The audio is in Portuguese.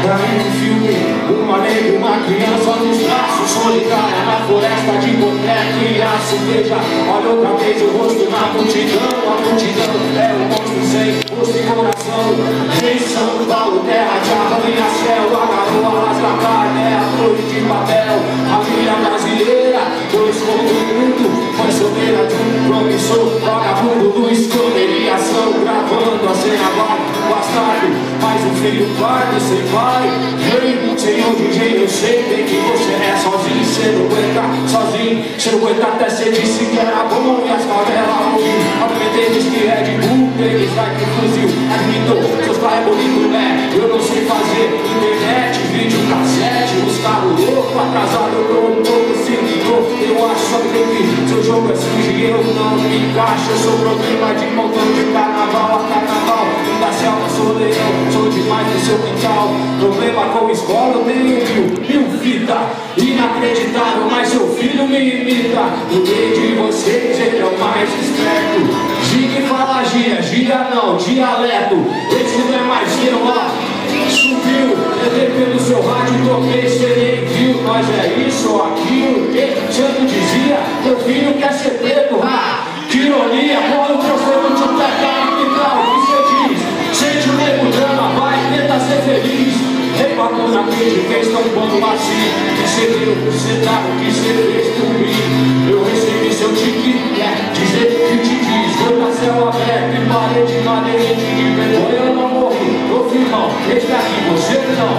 Daí um filme, uma negra e uma criança nos braços, solitária na floresta de qualquer criança. Veja, olha outra vez o rosto na multidão. A multidão é um monstro sem rosto e coração. Em São Paulo, terra de arranha-céu, a garoa rasga a carne, é a torre de papel. A filha brasileira, dois concluindo, foi solteira de um promissor, vagabundo do esconderiação, gravando a cena vai, bastardo, mais um filho guarda, você vai. Ei, senhor DJ, eu sei bem que você é sozinho, você não aguenta sozinho, você não aguenta até você disse que era bom e as favelas ruim. Argumentei diz que é de burro, eles vai que fuzil, admitou, seus pais é bonito, né? Eu não sei fazer internet, vídeo, cassete, os carros loucos, atrasado, eu tô um pouco seguidor. Eu acho só que seu jogo é sujo e eu não me encaixo. Eu sou problema de montão de carnaval a carnaval. Da selva sou leão, sou demais no seu quintal. Problema com escola, eu tenho mil fitas. Inacreditável, mas seu filho me imita. No meio de vocês ele é o mais esperto. Giga e fala gira não, dialeto. Esse não é mais seu lá. Subiu, levei pelo seu rádio, toquei, serei, viu? Nós é isso ou aquilo. Santo dizia, meu filho quer ser preto. Que ironia, quando o professor te pega no final, o que você diz? Sente o nego drama, vai, tenta ser feliz. Rei bacana que te fez tão bom assim. Que você deu, você dá, o que você fez por mim. Eu recebi seu tique, dizer que te diz. Foi na céu aberto e parede, madeira de vergonha. Eu não morri, ô firmão, esse daqui você não.